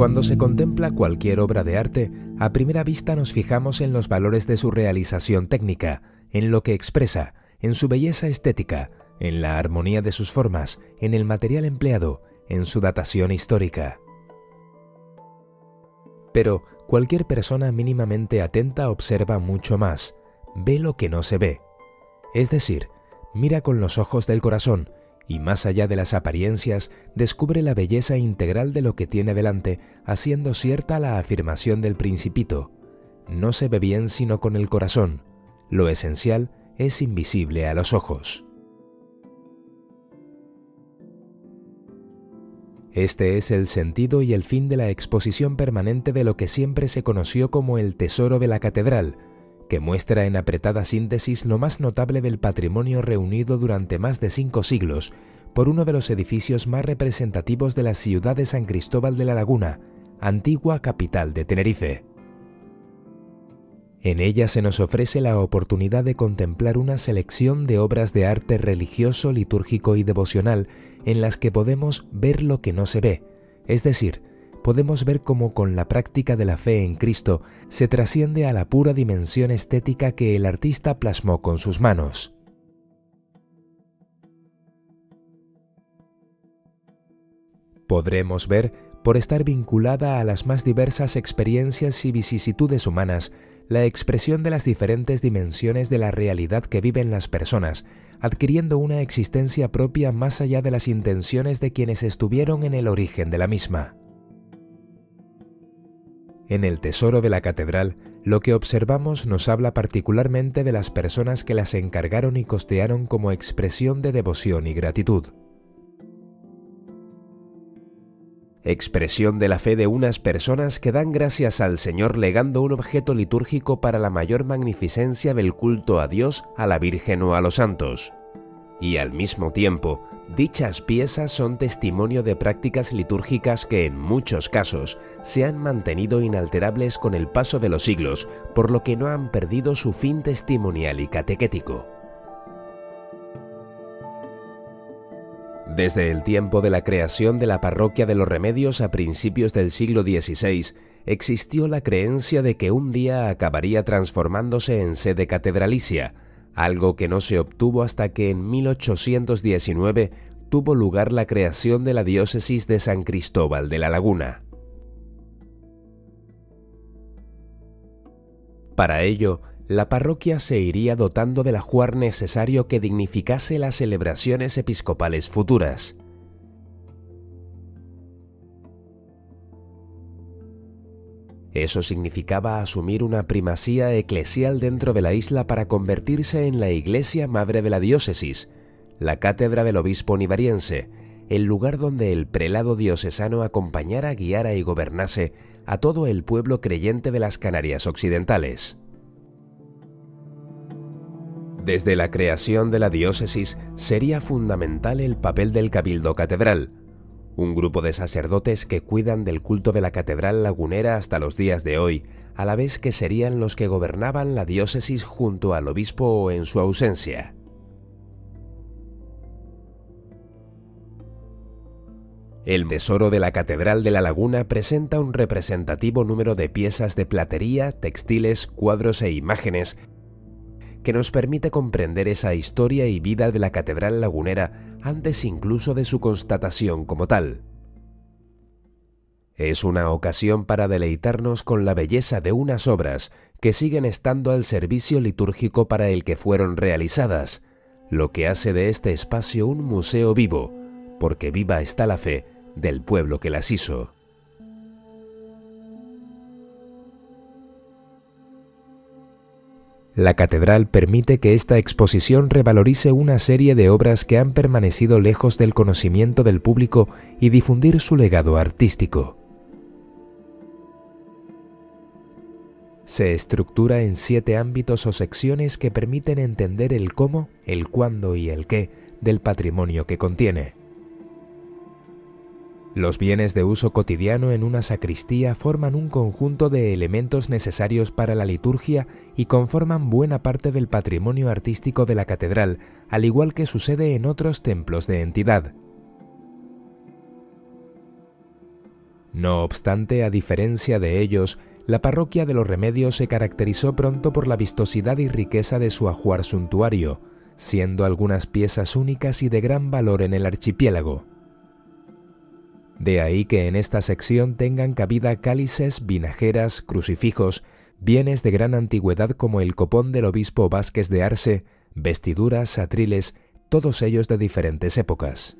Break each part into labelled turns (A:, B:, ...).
A: Cuando se contempla cualquier obra de arte, a primera vista nos fijamos en los valores de su realización técnica, en lo que expresa, en su belleza estética, en la armonía de sus formas, en el material empleado, en su datación histórica. Pero cualquier persona mínimamente atenta observa mucho más, ve lo que no se ve. Es decir, mira con los ojos del corazón y más allá de las apariencias descubre la belleza integral de lo que tiene delante, haciendo cierta la afirmación del Principito: no se ve bien sino con el corazón, lo esencial es invisible a los ojos. Este es el sentido y el fin de la exposición permanente de lo que siempre se conoció como el Tesoro de la Catedral, que muestra en apretada síntesis lo más notable del patrimonio reunido durante más de 5 siglos por uno de los edificios más representativos de la ciudad de San Cristóbal de la Laguna, antigua capital de Tenerife. En ella se nos ofrece la oportunidad de contemplar una selección de obras de arte religioso, litúrgico y devocional en las que podemos ver lo que no se ve, es decir, podemos ver cómo con la práctica de la fe en Cristo se trasciende a la pura dimensión estética que el artista plasmó con sus manos. Podremos ver, por estar vinculada a las más diversas experiencias y vicisitudes humanas, la expresión de las diferentes dimensiones de la realidad que viven las personas, adquiriendo una existencia propia más allá de las intenciones de quienes estuvieron en el origen de la misma. En el Tesoro de la Catedral, lo que observamos nos habla particularmente de las personas que las encargaron y costearon como expresión de devoción y gratitud. Expresión de la fe de unas personas que dan gracias al Señor legando un objeto litúrgico para la mayor magnificencia del culto a Dios, a la Virgen o a los santos. Y al mismo tiempo, dichas piezas son testimonio de prácticas litúrgicas que en muchos casos se han mantenido inalterables con el paso de los siglos, por lo que no han perdido su fin testimonial y catequético. Desde el tiempo de la creación de la parroquia de los Remedios a principios del siglo XVI, existió la creencia de que un día acabaría transformándose en sede catedralicia, algo que no se obtuvo hasta que en 1819 tuvo lugar la creación de la diócesis de San Cristóbal de la Laguna. Para ello, la parroquia se iría dotando del ajuar necesario que dignificase las celebraciones episcopales futuras. Eso significaba asumir una primacía eclesial dentro de la isla para convertirse en la iglesia madre de la diócesis, la cátedra del obispo nivariense, el lugar donde el prelado diocesano acompañara, guiara y gobernase a todo el pueblo creyente de las Canarias Occidentales. Desde la creación de la diócesis sería fundamental el papel del Cabildo Catedral, un grupo de sacerdotes que cuidan del culto de la catedral lagunera hasta los días de hoy, a la vez que serían los que gobernaban la diócesis junto al obispo o en su ausencia. El Tesoro de la Catedral de la Laguna presenta un representativo número de piezas de platería, textiles, cuadros e imágenes que nos permite comprender esa historia y vida de la catedral lagunera antes incluso de su constatación como tal. Es una ocasión para deleitarnos con la belleza de unas obras que siguen estando al servicio litúrgico para el que fueron realizadas, lo que hace de este espacio un museo vivo, porque viva está la fe del pueblo que las hizo. La catedral permite que esta exposición revalorice una serie de obras que han permanecido lejos del conocimiento del público y difundir su legado artístico. Se estructura en 7 ámbitos o secciones que permiten entender el cómo, el cuándo y el qué del patrimonio que contiene. Los bienes de uso cotidiano en una sacristía forman un conjunto de elementos necesarios para la liturgia y conforman buena parte del patrimonio artístico de la catedral, al igual que sucede en otros templos de entidad. No obstante, a diferencia de ellos, la parroquia de los Remedios se caracterizó pronto por la vistosidad y riqueza de su ajuar suntuario, siendo algunas piezas únicas y de gran valor en el archipiélago. De ahí que en esta sección tengan cabida cálices, vinajeras, crucifijos, bienes de gran antigüedad como el copón del obispo Vázquez de Arce, vestiduras, atriles, todos ellos de diferentes épocas.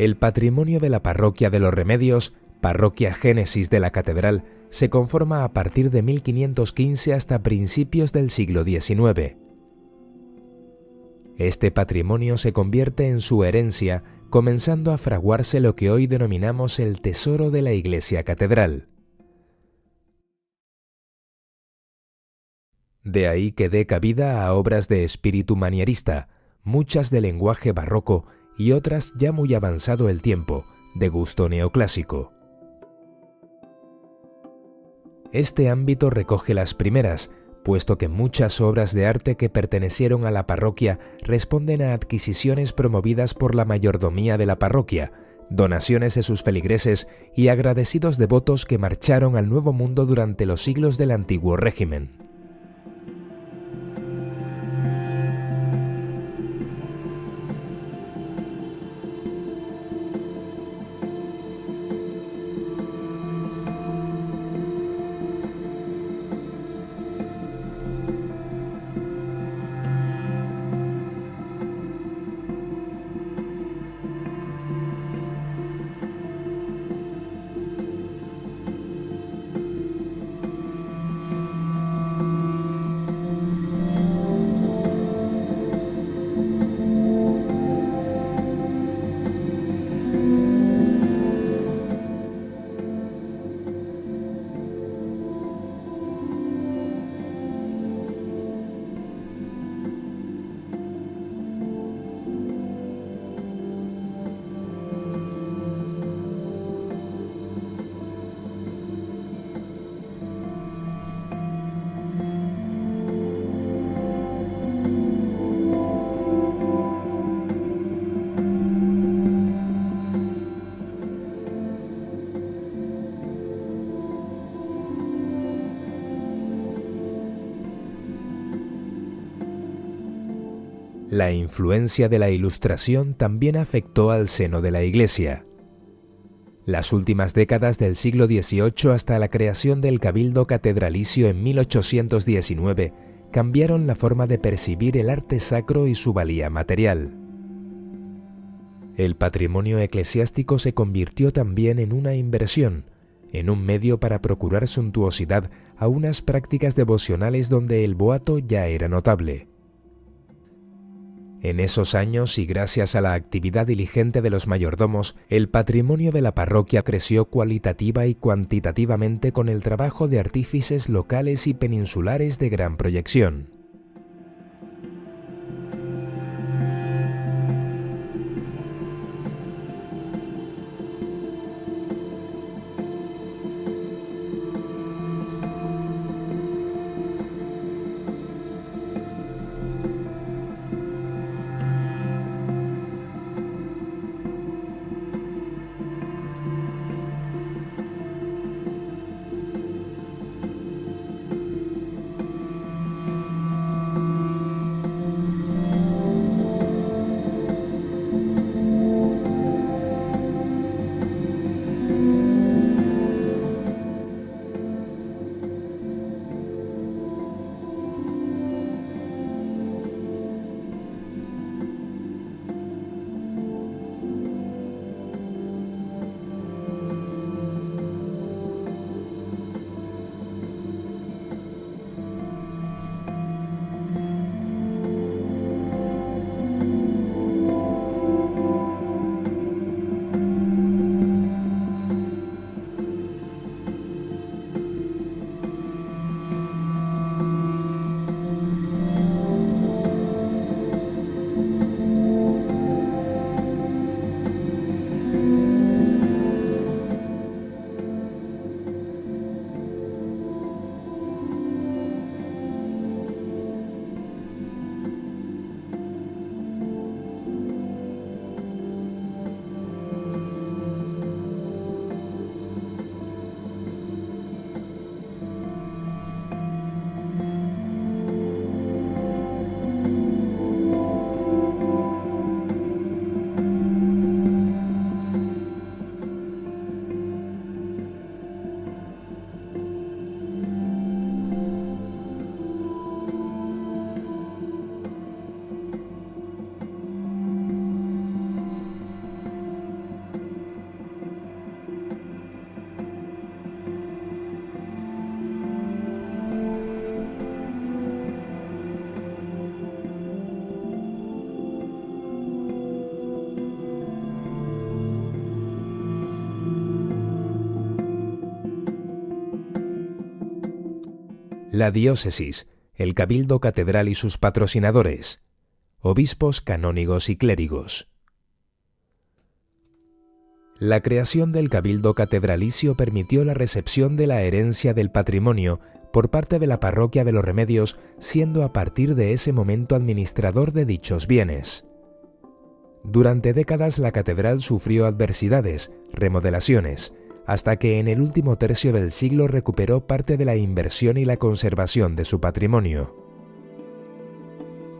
A: El patrimonio de la parroquia de los Remedios, parroquia génesis de la catedral, se conforma a partir de 1515 hasta principios del siglo XIX. Este patrimonio se convierte en su herencia, comenzando a fraguarse lo que hoy denominamos el tesoro de la iglesia catedral. De ahí que dé cabida a obras de espíritu manierista, muchas de lenguaje barroco y otras ya muy avanzado el tiempo, de gusto neoclásico. Este ámbito recoge las primeras, puesto que muchas obras de arte que pertenecieron a la parroquia responden a adquisiciones promovidas por la mayordomía de la parroquia, donaciones de sus feligreses y agradecidos devotos que marcharon al Nuevo Mundo durante los siglos del antiguo régimen. La influencia de la Ilustración también afectó al seno de la Iglesia. Las últimas décadas del siglo XVIII hasta la creación del Cabildo Catedralicio en 1819 cambiaron la forma de percibir el arte sacro y su valía material. El patrimonio eclesiástico se convirtió también en una inversión, en un medio para procurar suntuosidad a unas prácticas devocionales donde el boato ya era notable. En esos años, y gracias a la actividad diligente de los mayordomos, el patrimonio de la parroquia creció cualitativa y cuantitativamente con el trabajo de artífices locales y peninsulares de gran proyección. La diócesis, el cabildo catedral y sus patrocinadores, obispos, canónigos y clérigos. La creación del cabildo catedralicio permitió la recepción de la herencia del patrimonio por parte de la parroquia de los Remedios, siendo a partir de ese momento administrador de dichos bienes. Durante décadas la catedral sufrió adversidades, remodelaciones, hasta que en el último tercio del siglo recuperó parte de la inversión y la conservación de su patrimonio.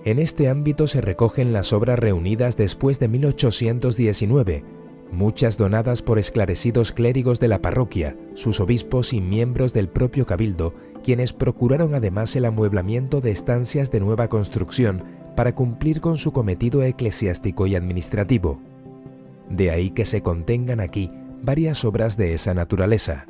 A: En este ámbito se recogen las obras reunidas después de 1819, muchas donadas por esclarecidos clérigos de la parroquia, sus obispos y miembros del propio cabildo, quienes procuraron además el amueblamiento de estancias de nueva construcción para cumplir con su cometido eclesiástico y administrativo. De ahí que se contengan aquí varias obras de esa naturaleza.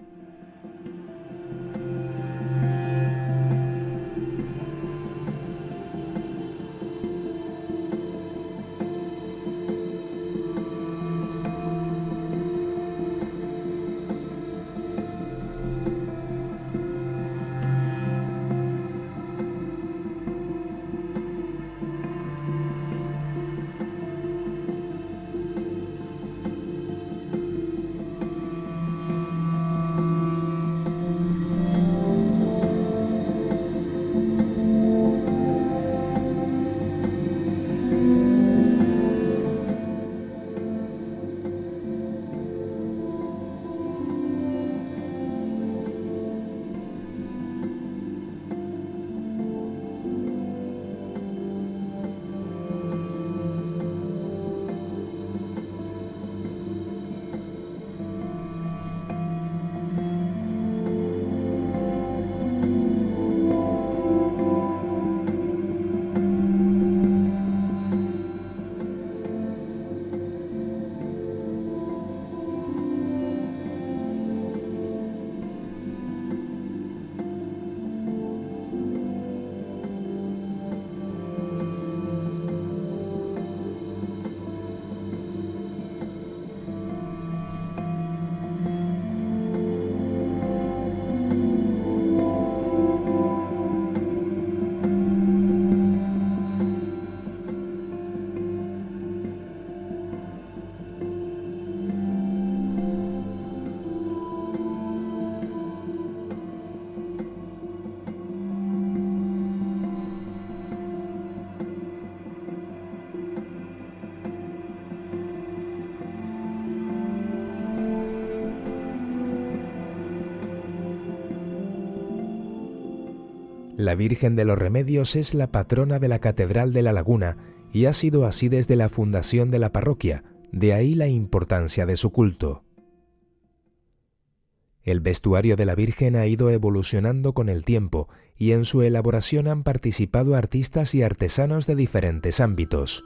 A: La Virgen de los Remedios es la patrona de la Catedral de La Laguna y ha sido así desde la fundación de la parroquia, de ahí la importancia de su culto. El vestuario de la Virgen ha ido evolucionando con el tiempo y en su elaboración han participado artistas y artesanos de diferentes ámbitos.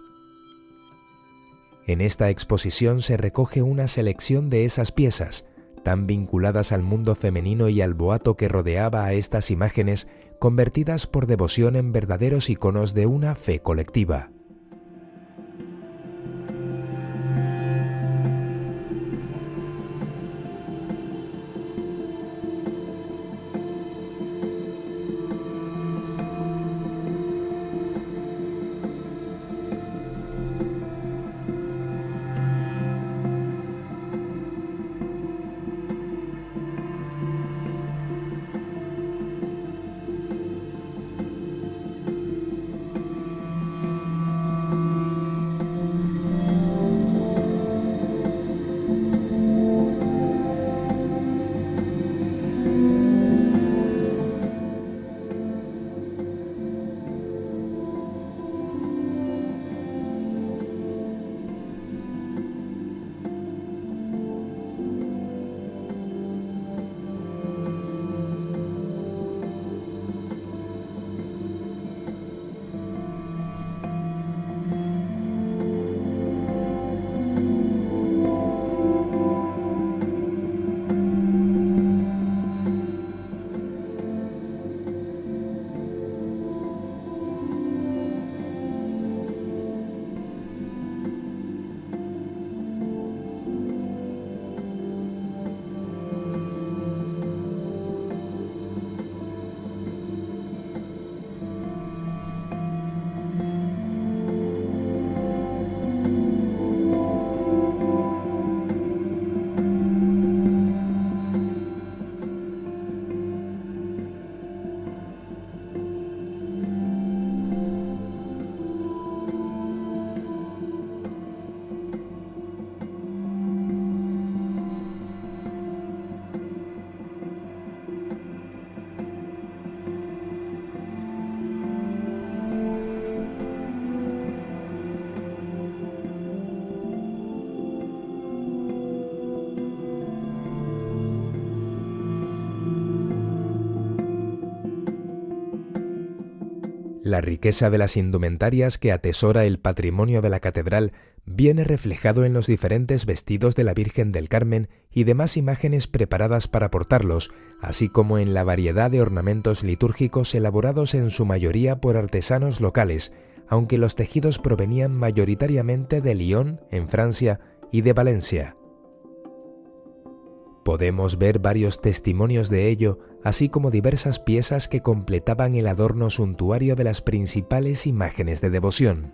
A: En esta exposición se recoge una selección de esas piezas, tan vinculadas al mundo femenino y al boato que rodeaba a estas imágenes, convertidas por devoción en verdaderos iconos de una fe colectiva. La riqueza de las indumentarias que atesora el patrimonio de la catedral viene reflejado en los diferentes vestidos de la Virgen del Carmen y demás imágenes preparadas para portarlos, así como en la variedad de ornamentos litúrgicos elaborados en su mayoría por artesanos locales, aunque los tejidos provenían mayoritariamente de Lyon, en Francia, y de Valencia. Podemos ver varios testimonios de ello, así como diversas piezas que completaban el adorno suntuario de las principales imágenes de devoción.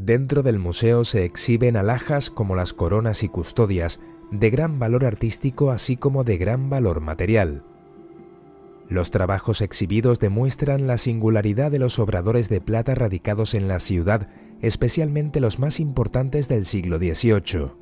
A: Dentro del museo se exhiben alhajas como las coronas y custodias, de gran valor artístico así como de gran valor material. Los trabajos exhibidos demuestran la singularidad de los obradores de plata radicados en la ciudad, especialmente los más importantes del siglo XVIII.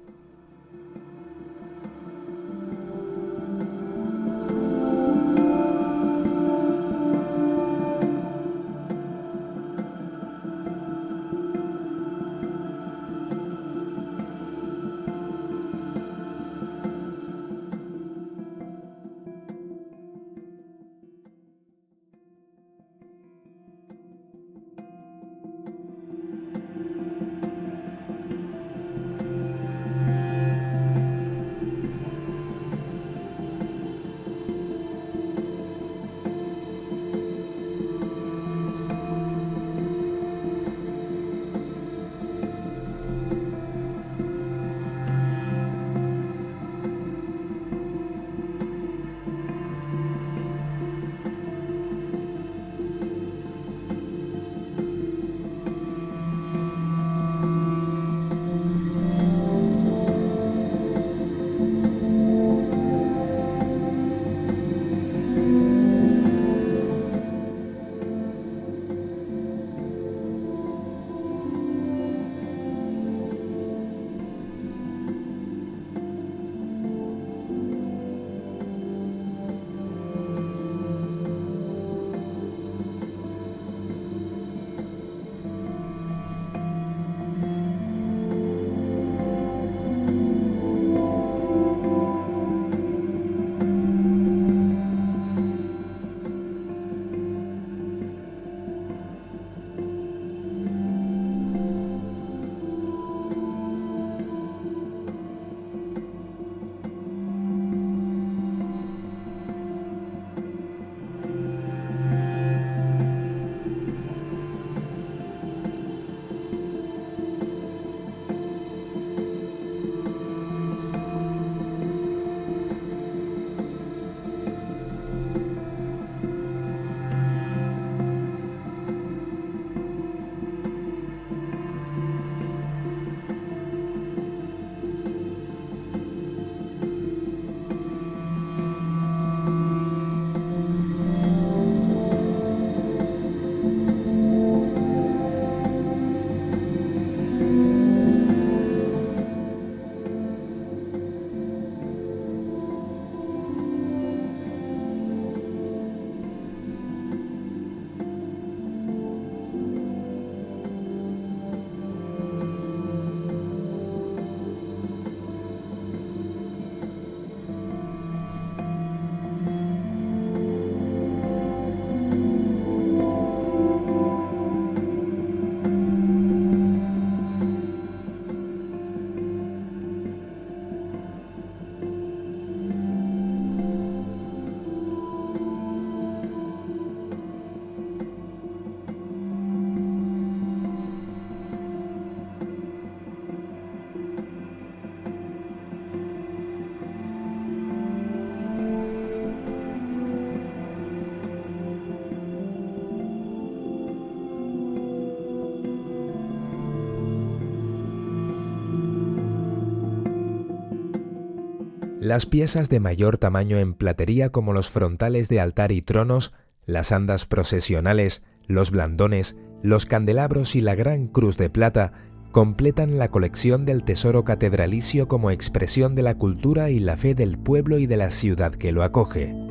A: Las piezas de mayor tamaño en platería como los frontales de altar y tronos, las andas procesionales, los blandones, los candelabros y la gran cruz de plata completan la colección del tesoro catedralicio como expresión de la cultura y la fe del pueblo y de la ciudad que lo acoge.